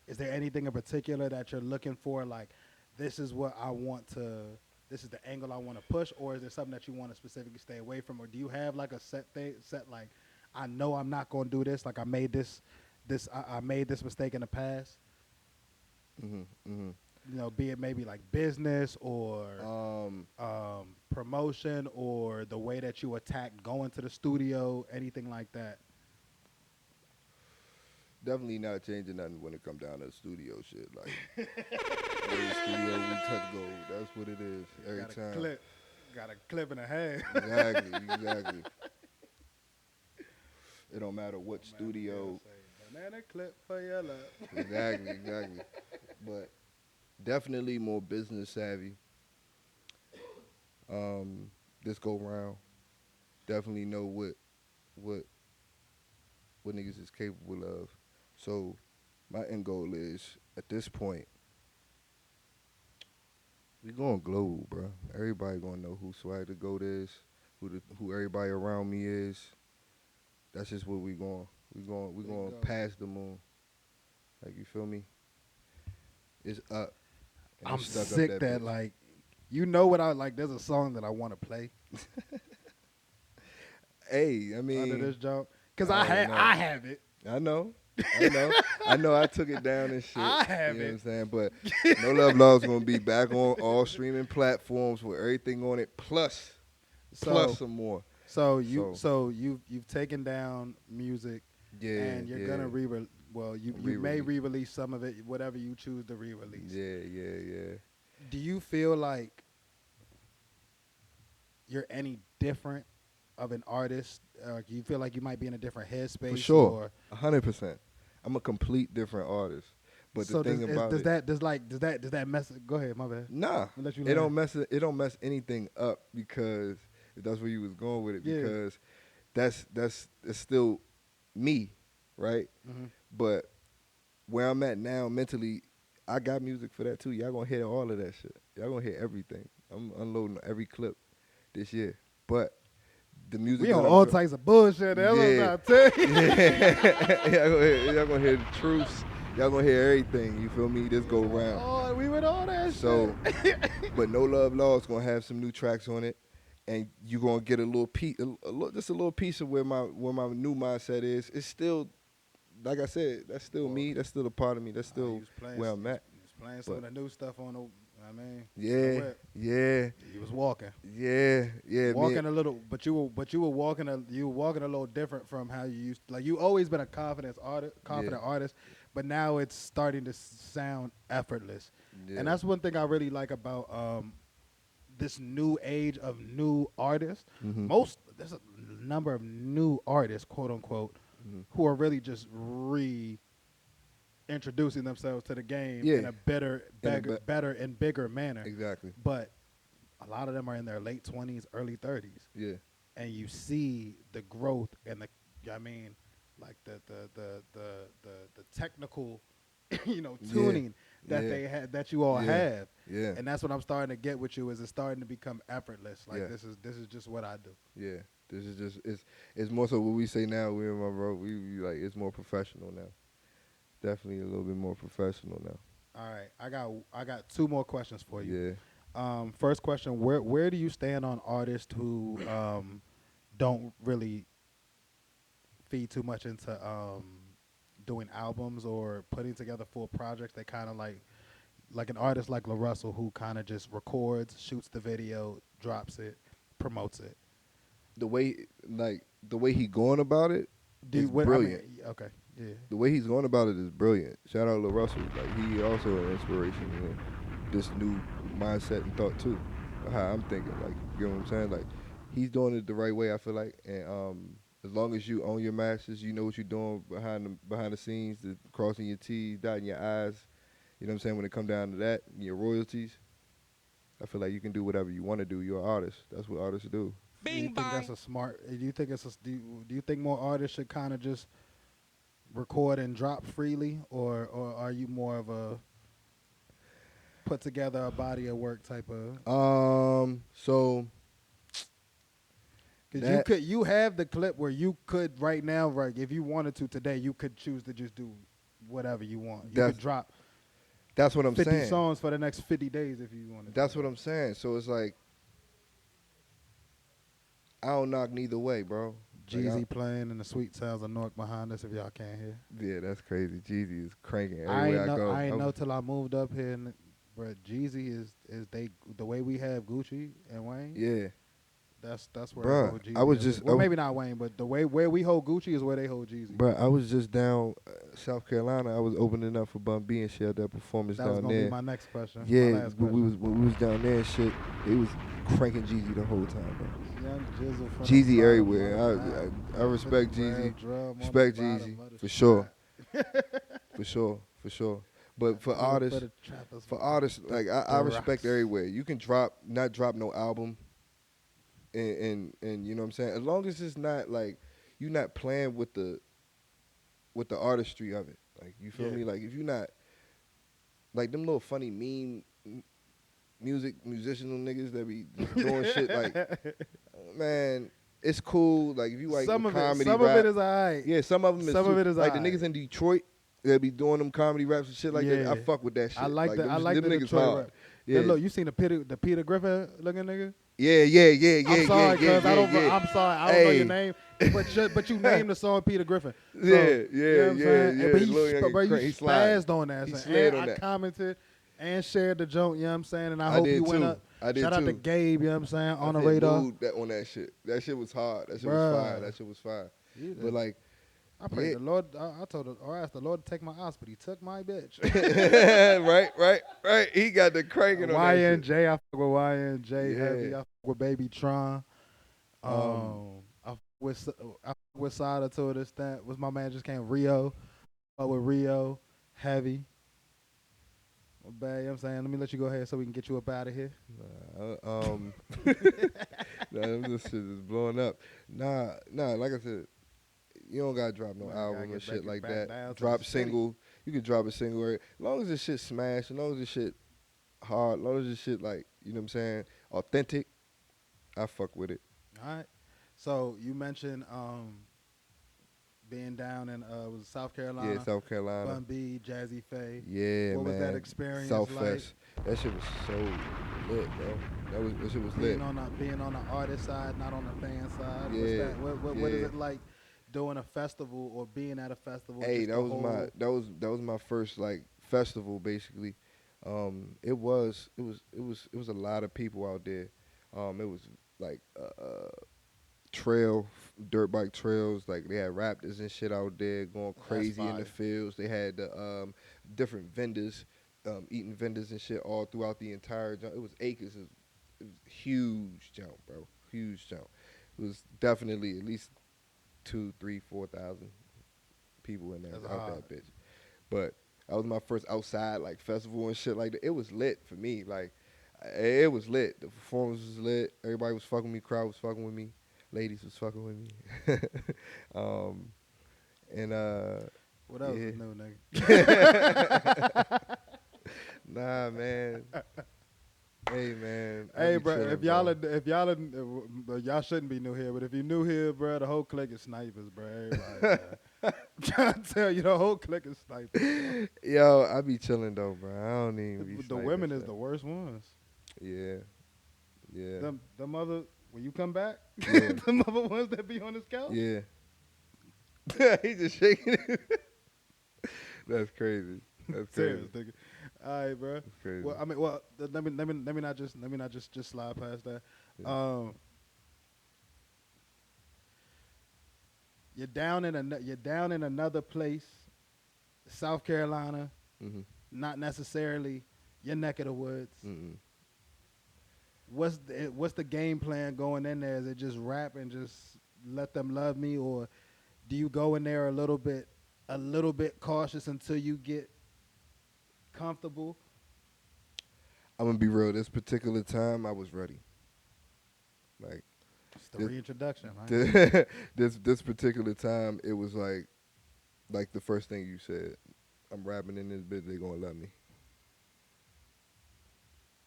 Speaker 2: is there anything in particular that you're looking for? Like, this is what I want to. This is the angle I want to push, or is there something that you want to specifically stay away from, or do you have like a set thing? Set like, I know I'm not going to do this. Like I made I made this mistake in the past.
Speaker 1: Mhm. Mhm.
Speaker 2: You know, be it maybe like business or
Speaker 1: Um.
Speaker 2: promotion or the way that you attacked going to the studio, anything like that.
Speaker 1: Definitely not changing nothing when it come down to the studio shit. Like every studio we touch gold. That's what it is every time.
Speaker 2: Got a clip and a half.
Speaker 1: Exactly. Exactly. It don't matter what
Speaker 2: Oh, man,
Speaker 1: studio.
Speaker 2: banana clip for your love.
Speaker 1: Exactly. Exactly. But definitely more business savvy. Um. This go round. Definitely know what what niggas is capable of. So my end goal is at this point we going global, bro. Everybody gonna know who Swag the Goat is, who everybody around me is. That's just what we going. We
Speaker 2: Big
Speaker 1: going
Speaker 2: go.
Speaker 1: past the moon. Like you feel me? It's up and
Speaker 2: I'm
Speaker 1: it's stuck up
Speaker 2: sick
Speaker 1: that
Speaker 2: that
Speaker 1: bitch.
Speaker 2: like, you know what I like. There's a song that I want to play
Speaker 1: Hey, I
Speaker 2: under
Speaker 1: mean,
Speaker 2: this joke because
Speaker 1: I don't know.
Speaker 2: I have it.
Speaker 1: I know. I know. I know I took it down and shit.
Speaker 2: I have
Speaker 1: You know what I'm
Speaker 2: it.
Speaker 1: saying? But No Love Law's gonna be back on all streaming platforms with everything on it, plus
Speaker 2: So
Speaker 1: some more.
Speaker 2: so
Speaker 1: So
Speaker 2: you've taken down music
Speaker 1: Yeah,
Speaker 2: and you're
Speaker 1: yeah.
Speaker 2: gonna you may
Speaker 1: Re-release.
Speaker 2: re-release some of it, whatever you choose to re-release.
Speaker 1: Yeah, yeah, yeah.
Speaker 2: Do you feel like you're any different of an artist? Do you feel like you might be in a different
Speaker 1: For
Speaker 2: headspace,
Speaker 1: sure,
Speaker 2: or
Speaker 1: 100%. I'm a complete different artist. But the
Speaker 2: so
Speaker 1: thing about
Speaker 2: does
Speaker 1: it,
Speaker 2: that does that mess? Go ahead, my bad.
Speaker 1: nah,
Speaker 2: I'll let you
Speaker 1: it
Speaker 2: learn.
Speaker 1: don't mess it don't mess anything up because if that's where you was going with it
Speaker 2: Yeah.
Speaker 1: because it's still me, right?
Speaker 2: Mm-hmm.
Speaker 1: But where I'm at now mentally, I got music for that too. Y'all gonna hear all of that shit. Y'all gonna hear everything. I'm unloading every clip this year. But the music
Speaker 2: We
Speaker 1: that
Speaker 2: on
Speaker 1: I'm
Speaker 2: all types of bullshit. That's what I'm
Speaker 1: yeah,
Speaker 2: trying to tell you.
Speaker 1: yeah. Y'all gonna hear the truths. Y'all gonna hear everything. You feel me? This go round.
Speaker 2: Oh, we with all that
Speaker 1: So,
Speaker 2: shit.
Speaker 1: but No Love Lost gonna have some new tracks on it, and you gonna get a little piece, just a little piece of where my new mindset is. It's still, like I said, that's still
Speaker 2: Well,
Speaker 1: me. That's still a part of me. That's
Speaker 2: you
Speaker 1: still
Speaker 2: was playing,
Speaker 1: where I'm at.
Speaker 2: you was playing some
Speaker 1: But
Speaker 2: of the new stuff on the. I mean, the
Speaker 1: yeah,
Speaker 2: whip.
Speaker 1: yeah,
Speaker 2: You was walking,
Speaker 1: yeah.
Speaker 2: walking a little, but you were walking a little different from how you used. Like you always been a confident artist, but now it's starting to sound effortless, and
Speaker 1: Yeah.
Speaker 2: that's one thing I really like about this new age of new artists.
Speaker 1: Mm-hmm.
Speaker 2: There's a number of new artists, quote unquote,
Speaker 1: Mm-hmm.
Speaker 2: who are really just introducing themselves to the game
Speaker 1: Yeah.
Speaker 2: in a better,
Speaker 1: In a
Speaker 2: better and bigger manner.
Speaker 1: Exactly.
Speaker 2: But a lot of them are in their late 20s, early 30s,
Speaker 1: Yeah.
Speaker 2: and you see the growth and I mean, like the technical, tuning that
Speaker 1: Yeah.
Speaker 2: they had that you all
Speaker 1: Yeah.
Speaker 2: have.
Speaker 1: Yeah.
Speaker 2: And that's what I'm starting to get with you is it's starting to become effortless. Like
Speaker 1: Yeah.
Speaker 2: this is just what I do.
Speaker 1: Yeah. This is just it's more so what we say now. We and my bro. We like it's more professional now. Definitely a little bit more professional now.
Speaker 2: All right, I got two more questions for you.
Speaker 1: Yeah.
Speaker 2: First question: Where do you stand on artists who don't really feed too much into doing albums or putting together full projects? They kind of like an artist like La Russell who kind of just records, shoots the video, drops it, promotes it.
Speaker 1: The way he going about it is brilliant.
Speaker 2: Okay, yeah.
Speaker 1: The way he's going about it is brilliant. Shout out to Russell. Like he also an inspiration in this new mindset and thought too. How I'm thinking, like you know what I'm saying. Like he's doing it the right way. I feel like, and as long as you own your masters, you know what you're doing behind the scenes, crossing your T's, dotting your I's. You know what I'm saying. When it come down to that, your royalties, I feel like you can do whatever you want to do. You're an artist. That's what artists do.
Speaker 2: Do you think that's a smart? Do you think do you think more artists should kind of just record and drop freely, or are you more of a put together a body of work type of?
Speaker 1: So
Speaker 2: Because you have the clip where you could right now, right? If you wanted to today, you could choose to just do whatever you want. You could drop
Speaker 1: that's what I'm
Speaker 2: 50
Speaker 1: saying.
Speaker 2: songs for the next 50 days if you wanted.
Speaker 1: That's what I'm saying. So it's like I don't knock neither way, bro.
Speaker 2: Jeezy playing and the sweet sounds of Newark behind us if y'all can't hear.
Speaker 1: Yeah, that's crazy. Jeezy is cranking
Speaker 2: I
Speaker 1: everywhere
Speaker 2: ain't
Speaker 1: I go.
Speaker 2: I ain't know till I moved up here, but Jeezy is the way we have Gucci and Wayne.
Speaker 1: Yeah,
Speaker 2: That's where
Speaker 1: Bruh,
Speaker 2: I hold Jeezy.
Speaker 1: I was just-
Speaker 2: well,
Speaker 1: I was-
Speaker 2: maybe not Wayne, but the way where we hold Gucci is where they hold Jeezy.
Speaker 1: bro. I was just down South Carolina. I was opening up for Bun B and shit at that performance
Speaker 2: That was
Speaker 1: down
Speaker 2: gonna
Speaker 1: there.
Speaker 2: be my next question.
Speaker 1: Yeah,
Speaker 2: my last
Speaker 1: when
Speaker 2: question.
Speaker 1: we was down there and shit, they was cranking Jeezy the whole time, bro.
Speaker 2: Young Jizzle from
Speaker 1: Jeezy
Speaker 2: the bottom
Speaker 1: everywhere.
Speaker 2: of the map.
Speaker 1: I respect
Speaker 2: 50
Speaker 1: Jeezy.
Speaker 2: round drum on
Speaker 1: Respect
Speaker 2: the bottom
Speaker 1: Jeezy
Speaker 2: of the
Speaker 1: for sure,
Speaker 2: strap.
Speaker 1: for sure. But for
Speaker 2: Do it
Speaker 1: artists,
Speaker 2: the trappers
Speaker 1: for
Speaker 2: with
Speaker 1: artists,
Speaker 2: the-
Speaker 1: like
Speaker 2: the
Speaker 1: I respect
Speaker 2: rocks.
Speaker 1: everywhere. You can not drop no album, and you know what I'm saying. As long as it's not like you not playing with the artistry of it. Like you feel
Speaker 2: Yeah.
Speaker 1: me? Like if you not like them little funny mean musicianal niggas that be just doing shit like man, it's cool. Like if you like
Speaker 2: some of
Speaker 1: comedy
Speaker 2: some
Speaker 1: rap,
Speaker 2: of it is alright.
Speaker 1: yeah, some of them is
Speaker 2: some
Speaker 1: too,
Speaker 2: of it is
Speaker 1: like the
Speaker 2: alright.
Speaker 1: niggas in Detroit that be doing them comedy raps and shit like that. I
Speaker 2: Yeah.
Speaker 1: fuck with that shit.
Speaker 2: I like the
Speaker 1: them
Speaker 2: the
Speaker 1: niggas
Speaker 2: Detroit
Speaker 1: hard.
Speaker 2: rap.
Speaker 1: Yeah.
Speaker 2: Look, you seen the Peter Griffin looking nigga?
Speaker 1: Yeah.
Speaker 2: I'm sorry, cuz I don't.
Speaker 1: yeah.
Speaker 2: I'm sorry, I don't know
Speaker 1: Hey.
Speaker 2: your name, but you named the song Peter Griffin. So,
Speaker 1: Yeah,
Speaker 2: you know what I'm saying?
Speaker 1: yeah.
Speaker 2: But
Speaker 1: Lil Young
Speaker 2: bro,
Speaker 1: he
Speaker 2: you
Speaker 1: slid.
Speaker 2: spazzed on that.
Speaker 1: He
Speaker 2: son.
Speaker 1: slid
Speaker 2: And
Speaker 1: on
Speaker 2: I
Speaker 1: that.
Speaker 2: commented and shared the joke. You know what I'm saying? And I
Speaker 1: I
Speaker 2: hope
Speaker 1: did
Speaker 2: you went
Speaker 1: too.
Speaker 2: up.
Speaker 1: I did
Speaker 2: Shout out to
Speaker 1: too.
Speaker 2: Gabe. You know what I'm saying? On the
Speaker 1: I said
Speaker 2: radar.
Speaker 1: mood that on that shit. That shit was hard. That shit was
Speaker 2: Bruh.
Speaker 1: fire. That shit was fire.
Speaker 2: You
Speaker 1: But like,
Speaker 2: I prayed
Speaker 1: Yeah.
Speaker 2: the Lord. I told her, or I asked the Lord to take my ass, but he took my bitch.
Speaker 1: right. He got the cranking on that shit.
Speaker 2: YNJ, I fuck with YNJ heavy.
Speaker 1: Yeah.
Speaker 2: I fuck with Baby Tron.
Speaker 1: Um,
Speaker 2: I fuck with Sada to an extent. What's my man just came Rio. Fuck with Rio heavy. Well, bad, you know what I'm saying? Let me let you go ahead so we can get you up out of here.
Speaker 1: nah, this shit is blowing up. Nah, like I said, you don't gotta drop no
Speaker 2: Man, I gotta
Speaker 1: album
Speaker 2: get
Speaker 1: and shit like
Speaker 2: back
Speaker 1: that.
Speaker 2: down to
Speaker 1: Drop
Speaker 2: the city.
Speaker 1: single. You can drop a single. As long as this shit smash, as long as this shit hard, as long as this shit like, you know what I'm saying, authentic, I fuck with it.
Speaker 2: All right. So you mentioned being down in was it South
Speaker 1: Yeah,
Speaker 2: Carolina,
Speaker 1: South Carolina.
Speaker 2: Bun B, Jazzy Faye.
Speaker 1: Yeah,
Speaker 2: What
Speaker 1: man.
Speaker 2: was that experience
Speaker 1: South
Speaker 2: like?
Speaker 1: Fest. That shit was so lit, bro. That shit was lit.
Speaker 2: Being on the artist side, not on the fan side. What's
Speaker 1: Yeah,
Speaker 2: that? What is it like doing a festival or being at a festival?
Speaker 1: Hey,
Speaker 2: Just
Speaker 1: that
Speaker 2: the
Speaker 1: was
Speaker 2: whole.
Speaker 1: that was my first like festival basically. It was a lot of people out there. It was like dirt bike trails. Like they had raptors and shit out there going
Speaker 2: That's
Speaker 1: crazy in the
Speaker 2: fire.
Speaker 1: fields. They had the different vendors, eating vendors and shit all throughout the entire jump. It was acres. It was huge jump, bro. Huge jump. It was definitely at least 2, 3, 4,000 people in there
Speaker 2: That's
Speaker 1: out
Speaker 2: hard.
Speaker 1: that bitch. But that was my first outside like festival and shit like that. It was lit for me. Like it was lit. The performance was lit. Everybody was fucking with me. Crowd was fucking with me. Ladies was fucking with me. um, and
Speaker 2: What else
Speaker 1: yeah.
Speaker 2: is new, nigga?
Speaker 1: Nah, man. Hey, man. I
Speaker 2: Hey,
Speaker 1: be
Speaker 2: bro,
Speaker 1: chilling,
Speaker 2: y'all shouldn't be new here, but if you new here, bro, the whole clique is snipers, bro. Everybody, man. I'm trying to tell you, the whole clique is snipers.
Speaker 1: Yo, I be chilling though, bro. I don't even be
Speaker 2: The
Speaker 1: sniping
Speaker 2: women is
Speaker 1: shit.
Speaker 2: the worst ones.
Speaker 1: Yeah.
Speaker 2: Them other, when you come back,
Speaker 1: Yeah.
Speaker 2: them other ones that be on this couch.
Speaker 1: Yeah. He just shaking it. That's crazy. That's crazy.
Speaker 2: Serious, nigga. All right, bro.
Speaker 1: That's crazy.
Speaker 2: Well, I mean, let me not just slide past that.
Speaker 1: Yeah.
Speaker 2: You're down in another place, South Carolina,
Speaker 1: Mhm.
Speaker 2: not necessarily your neck of the woods.
Speaker 1: Mm-mm.
Speaker 2: What's the game plan going in there? Is it just rap and just let them love me, or do you go in there a little bit cautious until you get comfortable?
Speaker 1: I'm gonna be real. This particular time, I was ready. Like
Speaker 2: It's the
Speaker 1: This-
Speaker 2: reintroduction, man.
Speaker 1: this particular time, it was like the first thing you said. I'm rapping in this bitch. They gonna love me.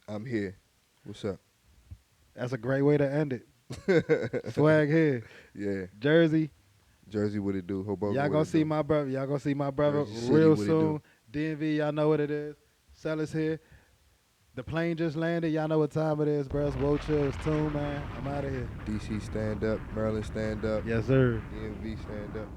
Speaker 1: I'm here. What's up?
Speaker 2: That's a great way to end it. Swag here,
Speaker 1: Yeah.
Speaker 2: Jersey.
Speaker 1: Jersey, what it do? Hoboken,
Speaker 2: Y'all
Speaker 1: what
Speaker 2: gonna
Speaker 1: it
Speaker 2: see
Speaker 1: do?
Speaker 2: my brother. Y'all gonna see my brother
Speaker 1: Jersey City,
Speaker 2: real
Speaker 1: what it
Speaker 2: soon.
Speaker 1: do?
Speaker 2: DMV, y'all know what it is. Sellers here. The plane just landed. Y'all know what time it is, bro. It's Woah Chill. It's Tune, man. I'm out of here.
Speaker 1: DC stand up. Maryland stand up.
Speaker 2: Yes, sir.
Speaker 1: DMV stand up.